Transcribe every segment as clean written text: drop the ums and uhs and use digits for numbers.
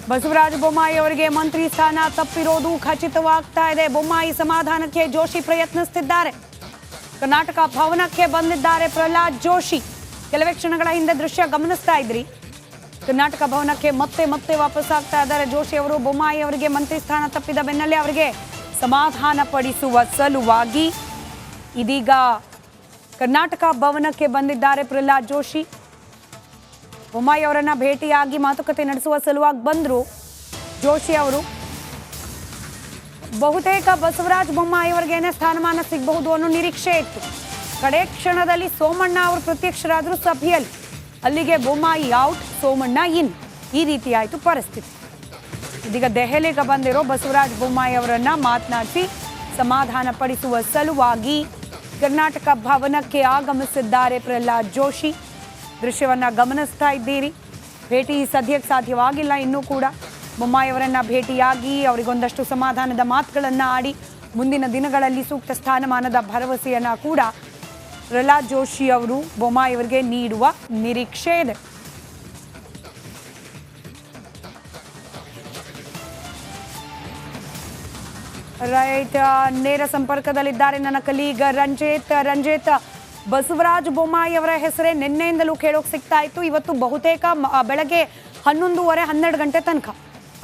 ಬಸವರಾಜ ಬೊಮ್ಮಾಯಿ ಅವರಿಗೆ ಮಂತ್ರಿ ಸ್ಥಾನ ತಪ್ಪಿರೋದು ಖಚಿತವಾಗ್ತಾ ಇದೆ. ಬೊಮ್ಮಾಯಿ ಸಮಾಧಾನಕ್ಕೆ ಜೋಶಿ ಪ್ರಯತ್ನಿಸುತ್ತಿದ್ದಾರೆ. ಕರ್ನಾಟಕ ಭವನಕ್ಕೆ ಬಂದಿದ್ದಾರೆ ಪ್ರಹ್ಲಾದ್ ಜೋಶಿ. ಕೆಲವೇ ಕ್ಷಣಗಳ ಹಿಂದೆ ದೃಶ್ಯ ಗಮನಿಸ್ತಾ ಇದ್ರಿ. ಕರ್ನಾಟಕ ಭವನಕ್ಕೆ ಮತ್ತೆ ವಾಪಸ್ ಆಗ್ತಾ ಇದ್ದಾರೆ ಜೋಶಿ ಅವರು. ಬೊಮ್ಮಾಯಿ ಅವರಿಗೆ ಮಂತ್ರಿ ಸ್ಥಾನ ತಪ್ಪಿದ ಬೆನ್ನಲ್ಲೇ ಅವರಿಗೆ ಸಮಾಧಾನ ಪಡಿಸುವ ಸಲುವಾಗಿ ಇದೀಗ ಕರ್ನಾಟಕ ಭವನಕ್ಕೆ ಬಂದಿದ್ದಾರೆ ಪ್ರಹ್ಲಾದ್ ಜೋಶಿ. ಬೊಮ್ಮಾಯಿ ಅವರನ್ನ ಭೇಟಿಯಾಗಿ ಮಾತುಕತೆ ನಡೆಸುವ ಸಲುವಾಗಿ ಬಂದರು ಜೋಶಿ ಅವರು. ಬಹುತೇಕ ಬಸವರಾಜ ಬೊಮ್ಮಾಯಿ ಅವರಿಗೇನೆ ಸ್ಥಾನಮಾನ ಸಿಗಬಹುದು ಅನ್ನೋ ನಿರೀಕ್ಷೆ ಇತ್ತು. ಕಡೆ ಕ್ಷಣದಲ್ಲಿ ಸೋಮಣ್ಣ ಅವರು ಪ್ರತ್ಯಕ್ಷರಾದರು ಸಭೆಯಲ್ಲಿ. ಅಲ್ಲಿಗೆ ಬೊಮ್ಮಾಯಿ ಔಟ್, ಸೋಮಣ್ಣ ಇನ್, ಈ ರೀತಿ ಆಯಿತು ಪರಿಸ್ಥಿತಿ. ಇದೀಗ ದೆಹಲಿಗೆ ಬಂದಿರೋ ಬಸವರಾಜ ಬೊಮ್ಮಾಯಿ ಅವರನ್ನ ಮಾತನಾಡಿಸಿ ಸಮಾಧಾನ ಪಡಿಸುವ ಸಲುವಾಗಿ ಕರ್ನಾಟಕ ಭವನಕ್ಕೆ ಆಗಮಿಸಿದ್ದಾರೆ ಪ್ರಹ್ಲಾದ್ ಜೋಶಿ. ದೃಶ್ಯವನ್ನ ಗಮನಿಸ್ತಾ ಇದ್ದೀರಿ. ಭೇಟಿ ಸದ್ಯಕ್ಕೆ ಸಾಧ್ಯವಾಗಿಲ್ಲ. ಇನ್ನೂ ಕೂಡ ಬೊಮ್ಮಾಯಿ ಅವರನ್ನ ಭೇಟಿಯಾಗಿ ಅವರಿಗೊಂದಷ್ಟು ಸಮಾಧಾನದ ಮಾತುಗಳನ್ನು ಆಡಿ ಮುಂದಿನ ದಿನಗಳಲ್ಲಿ ಸೂಕ್ತ ಸ್ಥಾನಮಾನದ ಭರವಸೆಯನ್ನ ಕೂಡ ಪ್ರಹ್ಲಾದ್ ಜೋಶಿ ಅವರು ಬೊಮ್ಮಾಯಿ ಅವರಿಗೆ ನೀಡುವ ನಿರೀಕ್ಷೆ ಇದೆ. ರೈಟ್, ನೇರ ಸಂಪರ್ಕದಲ್ಲಿದ್ದಾರೆ ನನ್ನ ಕಲೀಗ್ ರಂಜಿತ್. ಬಸವರಾಜ ಬೊಮ್ಮಾಯಿ ಅವರ ಹೆಸರೇ ನಿನ್ನೆಯಿಂದಲೂ ಕೇಳೋಕೆ ಸಿಗ್ತಾ ಇತ್ತು. ಇವತ್ತು ಬಹುತೇಕ ಬೆಳಗ್ಗೆ 11:30-12 ಗಂಟೆ ತನಕ.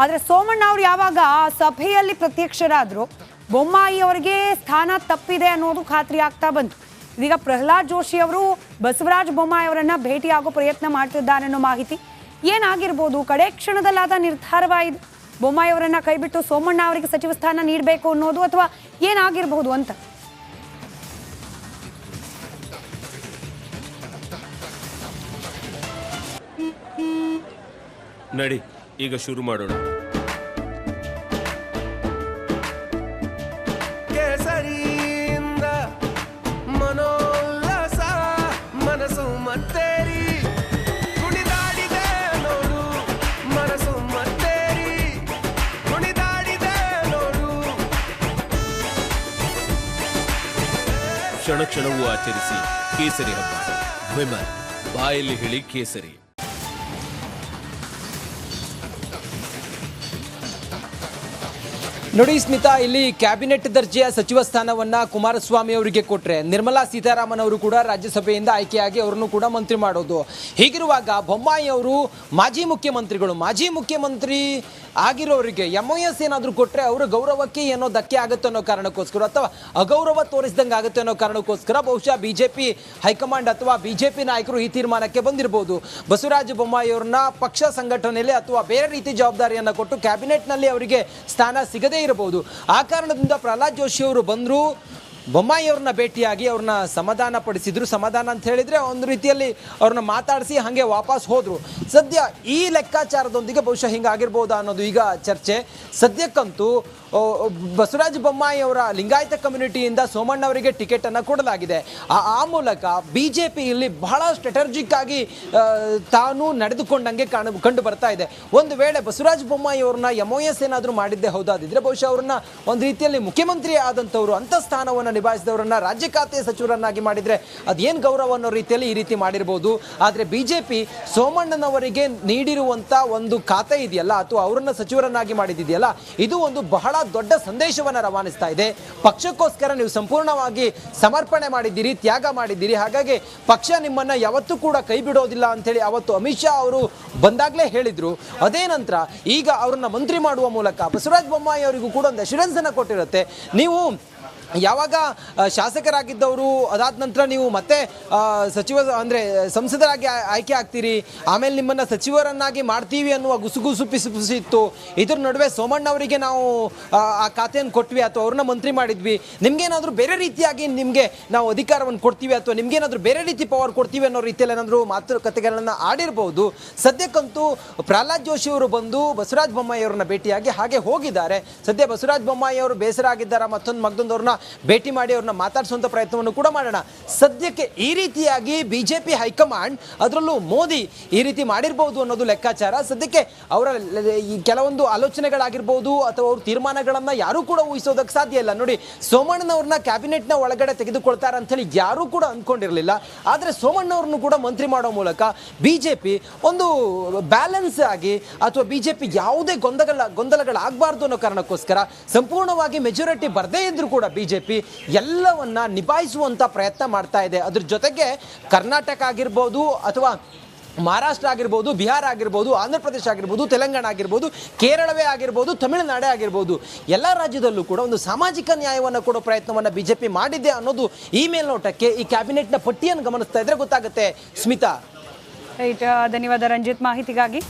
ಆದರೆ ಸೋಮಣ್ಣ ಅವರು ಯಾವಾಗ ಸಭೆಯಲ್ಲಿ ಪ್ರತ್ಯಕ್ಷರಾದ್ರು ಬೊಮ್ಮಾಯಿ ಅವರಿಗೆ ಸ್ಥಾನ ತಪ್ಪಿದೆ ಅನ್ನೋದು ಖಾತ್ರಿ ಆಗ್ತಾ ಬಂತು. ಇದೀಗ ಪ್ರಹ್ಲಾದ್ ಜೋಶಿ ಅವರು ಬಸವರಾಜ ಬೊಮ್ಮಾಯಿ ಅವರನ್ನ ಭೇಟಿಯಾಗೋ ಪ್ರಯತ್ನ ಮಾಡ್ತಿದ್ದಾರೆ ಅನ್ನೋ ಮಾಹಿತಿ. ಏನಾಗಿರ್ಬೋದು? ಕಡೆ ಕ್ಷಣದಲ್ಲಾದ ನಿರ್ಧಾರವಾಯಿತು ಬೊಮ್ಮಾಯಿ ಅವರನ್ನ ಕೈಬಿಟ್ಟು ಸೋಮಣ್ಣ ಅವರಿಗೆ ಸಚಿವ ಸ್ಥಾನ ನೀಡಬೇಕು ಅನ್ನೋದು, ಅಥವಾ ಏನಾಗಿರಬಹುದು ಅಂತ? ನಡಿ, ಈಗ ಶುರು ಮಾಡೋಣ. ಕೇಸರಿಯಿಂದ ಮನೋಲ್ಲಾಸ ಮನಸ್ಸು ಮತ್ತೇರಿ ಕುಣಿದಾಡಿದೆ ನೋಡು, ಮನಸ್ಸು ಮತ್ತೇರಿ ಕುಣಿದಾಡಿದೆ ನೋಡು. ಕ್ಷಣ ಕ್ಷಣವೂ ಆಚರಿಸಿ ಕೇಸರಿ ಹಬ್ಬ. ವಿಮಲ್ ಬಾಯಲ್ಲಿ ಹೇಳಿ ಕೇಸರಿ. ನೋಡಿ ಸ್ಮಿತಾ, ಇಲ್ಲಿ ಕ್ಯಾಬಿನೆಟ್ ದರ್ಜೆಯ ಸಚಿವ ಸ್ಥಾನವನ್ನ ಕುಮಾರಸ್ವಾಮಿ ಅವರಿಗೆ ಕೊಟ್ಟರೆ ನಿರ್ಮಲಾ ಸೀತಾರಾಮನ್ ಅವರು ಕೂಡ ರಾಜ್ಯಸಭೆಯಿಂದ ಆಯ್ಕೆಯಾಗಿ ಅವರನ್ನು ಕೂಡ ಮಂತ್ರಿ ಮಾಡೋದು. ಹೀಗಿರುವಾಗ ಬೊಮ್ಮಾಯಿ ಅವರು ಮಾಜಿ ಮುಖ್ಯಮಂತ್ರಿ ಆಗಿರೋರಿಗೆ MOS ಏನಾದರೂ ಕೊಟ್ಟರೆ ಅವರ ಗೌರವಕ್ಕೆ ಏನೋ ಧಕ್ಕೆ ಆಗುತ್ತೆ ಅನ್ನೋ ಕಾರಣಕ್ಕೋಸ್ಕರ, ಅಥವಾ ಅಗೌರವ ತೋರಿಸಿದಂಗೆ ಆಗುತ್ತೆ ಅನ್ನೋ ಕಾರಣಕ್ಕೋಸ್ಕರ ಬಹುಶಃ ಬಿಜೆಪಿ ಹೈಕಮಾಂಡ್ ಅಥವಾ ಬಿಜೆಪಿ ನಾಯಕರು ಈ ತೀರ್ಮಾನಕ್ಕೆ ಬಂದಿರಬಹುದು. ಬಸವರಾಜ ಬೊಮ್ಮಾಯಿ ಅವರನ್ನ ಪಕ್ಷ ಸಂಘಟನೆಯಲ್ಲಿ ಅಥವಾ ಬೇರೆ ರೀತಿ ಜವಾಬ್ದಾರಿಯನ್ನು ಕೊಟ್ಟು ಕ್ಯಾಬಿನೆಟ್ನಲ್ಲಿ ಅವರಿಗೆ ಸ್ಥಾನ ಸಿಗದೇ ಇರಬಹುದು. ಆ ಕಾರಣದಿಂದ ಪ್ರಹ್ಲಾದ್ ಜೋಶಿ ಅವರು ಬಂದರು, ಬೊಮ್ಮಾಯಿ ಅವ್ರನ್ನ ಭೇಟಿಯಾಗಿ ಅವ್ರನ್ನ ಸಮಾಧಾನ ಪಡಿಸಿದ್ರು. ಸಮಾಧಾನ ಅಂತ ಹೇಳಿದರೆ ಒಂದು ರೀತಿಯಲ್ಲಿ ಅವ್ರನ್ನ ಮಾತಾಡಿಸಿ ಹಾಗೆ ವಾಪಸ್ ಹೋದರು. ಸದ್ಯ ಈ ಲೆಕ್ಕಾಚಾರದೊಂದಿಗೆ ಬಹುಶಃ ಹಿಂಗಾಗಿರ್ಬೋದಾ ಅನ್ನೋದು ಈಗ ಚರ್ಚೆ. ಸದ್ಯಕ್ಕಂತೂ ಬಸವರಾಜ ಬೊಮ್ಮಾಯಿ ಅವರ ಲಿಂಗಾಯತ ಕಮ್ಯುನಿಟಿಯಿಂದ ಸೋಮಣ್ಣ ಅವರಿಗೆ ಟಿಕೆಟನ್ನು ಕೊಡಲಾಗಿದೆ. ಆ ಮೂಲಕ BJP ಇಲ್ಲಿ ಬಹಳ ಸ್ಟ್ರಾಟಜಿಕ್ ಆಗಿ ತಾನು ನಡೆದುಕೊಂಡಂಗೆ ಕಂಡು ಬರ್ತಾ ಇದೆ. ಒಂದು ವೇಳೆ ಬಸವರಾಜ ಬೊಮ್ಮಾಯಿ ಅವ್ರನ್ನ MOS ಏನಾದರೂ ಮಾಡಿದ್ದೇ ಹೌದಾದಿದ್ರೆ ಬಹುಶಃ ಅವ್ರನ್ನ ಒಂದು ರೀತಿಯಲ್ಲಿ ಮುಖ್ಯಮಂತ್ರಿ ಆದಂಥವ್ರು, ಅಂಥ ಸ್ಥಾನವನ್ನು ನಿಭಾಯಿಸಿದವರನ್ನ ರಾಜ್ಯ ಖಾತೆ ಸಚಿವರನ್ನಾಗಿ ಮಾಡಿದರೆ ಅದೇನು ಗೌರವ ಅನ್ನೋ ರೀತಿಯಲ್ಲಿ ಈ ರೀತಿ ಮಾಡಿರ್ಬೋದು. ಆದರೆ BJP ಸೋಮಣ್ಣನವರಿಗೆ ನೀಡಿರುವಂಥ ಒಂದು ಖಾತೆ ಇದೆಯಲ್ಲ, ಅಥವಾ ಅವರನ್ನ ಸಚಿವರನ್ನಾಗಿ ಮಾಡಿದೆಯಲ್ಲ, ಇದು ಒಂದು ಬಹಳ ದೊಡ್ಡ ಸಂದೇಶವನ್ನು ರವಾನಿಸ್ತಾ ಇದೆ. ಪಕ್ಷಕ್ಕೋಸ್ಕರ ನೀವು ಸಂಪೂರ್ಣವಾಗಿ ಸಮರ್ಪಣೆ ಮಾಡಿದ್ದೀರಿ, ತ್ಯಾಗ ಮಾಡಿದ್ದೀರಿ, ಹಾಗಾಗಿ ಪಕ್ಷ ನಿಮ್ಮನ್ನ ಯಾವತ್ತೂ ಕೂಡ ಕೈ ಬಿಡೋದಿಲ್ಲ ಅಂತೇಳಿ ಅವತ್ತು ಅಮಿತ್ ಶಾ ಅವರು ಬಂದಾಗಲೇ ಹೇಳಿದ್ರು. ಅದೇ ನಂತರ ಈಗ ಅವ್ರನ್ನ ಮಂತ್ರಿ ಮಾಡುವ ಮೂಲಕ ಬಸವರಾಜ ಬೊಮ್ಮಾಯಿ ಅವರಿಗೂ ಕೂಡ ಒಂದು ಅಶ್ಯೂರೆನ್ಸ್ ಅನ್ನು ಕೊಟ್ಟಿರುತ್ತೆ. ನೀವು ಯಾವಾಗ ಶಾಸಕರಾಗಿದ್ದವರು ಅದಾದ ನಂತರ ನೀವು ಮತ್ತೆ ಸಚಿವ ಅಂದರೆ ಸಂಸದರಾಗಿ ಆಯ್ಕೆ ಆಗ್ತೀರಿ, ಆಮೇಲೆ ನಿಮ್ಮನ್ನು ಸಚಿವರನ್ನಾಗಿ ಮಾಡ್ತೀವಿ ಅನ್ನುವ ಗುಸುಗುಸು ಪಿಸುಪಿಸಿತ್ತು. ಇದ್ರ ನಡುವೆ ಸೋಮಣ್ಣ ಅವರಿಗೆ ನಾವು ಆ ಖಾತೆಯನ್ನು ಕೊಟ್ವಿ ಅಥವಾ ಅವ್ರನ್ನ ಮಂತ್ರಿ ಮಾಡಿದ್ವಿ, ನಿಮ್ಗೇನಾದರೂ ಬೇರೆ ರೀತಿಯಾಗಿ ನಿಮಗೆ ನಾವು ಅಧಿಕಾರವನ್ನು ಕೊಡ್ತೀವಿ ಅಥವಾ ನಿಮ್ಗೇನಾದರೂ ಬೇರೆ ರೀತಿ ಪವರ್ ಕೊಡ್ತೀವಿ ಅನ್ನೋ ರೀತಿಯಲ್ಲಿ ಏನಾದರೂ ಮಾತುಕತೆಗಳನ್ನು ಆಡಿರ್ಬೋದು. ಸದ್ಯಕ್ಕಂತೂ ಪ್ರಹ್ಲಾದ್ ಜೋಶಿ ಅವರು ಬಂದು ಬಸವರಾಜ ಬೊಮ್ಮಾಯಿ ಅವರನ್ನ ಭೇಟಿಯಾಗಿ ಹಾಗೆ ಹೋಗಿದ್ದಾರೆ. ಸದ್ಯ ಬಸವರಾಜ ಬೊಮ್ಮಾಯಿ ಅವರು ಬೇಸರ ಆಗಿದ್ದಾರೆ, ಮತ್ತೊಂದು ಅವ್ರನ್ನ ಭೇಟಿ ಮಾಡಿ ಅವ್ರನ್ನ ಮಾತಾಡಿಸುವಂಥ ಪ್ರಯತ್ನವನ್ನು ಕೂಡ ಮಾಡೋಣ. ಸದ್ಯಕ್ಕೆ ಈ ರೀತಿಯಾಗಿ ಬಿಜೆಪಿ ಹೈಕಮಾಂಡ್, ಅದರಲ್ಲೂ ಮೋದಿ ಈ ರೀತಿ ಮಾಡಿರ್ಬೋದು ಅನ್ನೋದು ಲೆಕ್ಕಾಚಾರ. ಸದ್ಯಕ್ಕೆ ಅವರ ಈ ಕೆಲವೊಂದು ಆಲೋಚನೆಗಳಾಗಿರ್ಬೋದು ಅಥವಾ ಅವ್ರ ತೀರ್ಮಾನಗಳನ್ನ ಯಾರೂ ಕೂಡ ಊಹಿಸೋದಕ್ಕೆ ಸಾಧ್ಯ ಇಲ್ಲ. ನೋಡಿ, ಸೋಮಣ್ಣನವ್ರನ್ನ ಕ್ಯಾಬಿನೆಟ್ನ ಒಳಗಡೆ ತೆಗೆದುಕೊಳ್ತಾರೆ ಅಂತ ಹೇಳಿ ಯಾರೂ ಕೂಡ ಅಂದ್ಕೊಂಡಿರಲಿಲ್ಲ. ಆದರೆ ಸೋಮಣ್ಣವ್ರನ್ನು ಕೂಡ ಮಂತ್ರಿ ಮಾಡೋ ಮೂಲಕ ಬಿಜೆಪಿ ಒಂದು ಬ್ಯಾಲೆನ್ಸ್ ಆಗಿ, ಅಥವಾ ಬಿಜೆಪಿ ಯಾವುದೇ ಗೊಂದಲಗಳಾಗಬಾರ್ದು ಅನ್ನೋ ಕಾರಣಕ್ಕೋಸ್ಕರ ಸಂಪೂರ್ಣವಾಗಿ ಮೆಜಾರಿಟಿ ಬರದೇ ಇದ್ರೂ ಕೂಡ ಬಿಜೆಪಿ ಎಲ್ಲವನ್ನ ನಿಭಾಯಿಸುವಂತ ಪ್ರಯತ್ನ ಮಾಡ್ತಾ ಇದೆ. ಅದ್ರ ಜೊತೆಗೆ ಕರ್ನಾಟಕ ಆಗಿರ್ಬೋದು, ಅಥವಾ ಮಹಾರಾಷ್ಟ್ರ ಆಗಿರ್ಬೋದು, ಬಿಹಾರ ಆಗಿರ್ಬೋದು, ಆಂಧ್ರ ಪ್ರದೇಶ ಆಗಿರ್ಬೋದು, ತೆಲಂಗಾಣ ಆಗಿರ್ಬೋದು, ಕೇರಳವೇ ಆಗಿರ್ಬೋದು, ತಮಿಳುನಾಡೇ ಆಗಿರ್ಬೋದು, ಎಲ್ಲ ರಾಜ್ಯದಲ್ಲೂ ಕೂಡ ಒಂದು ಸಾಮಾಜಿಕ ನ್ಯಾಯವನ್ನು ಕೊಡೋ ಪ್ರಯತ್ನವನ್ನು ಬಿಜೆಪಿ ಮಾಡಿದೆ ಅನ್ನೋದು ಈ ಮೇಲ್ನೋಟಕ್ಕೆ ಈ ಕ್ಯಾಬಿನೆಟ್ನ ಪಟ್ಟಿಯನ್ನು ಗಮನಿಸ್ತಾ ಇದ್ರೆ ಗೊತ್ತಾಗುತ್ತೆ. ಸ್ಮಿತಾ, ರೈಟ್, ಧನ್ಯವಾದ ರಂಜಿತ್ ಮಾಹಿತಿಗಾಗಿ.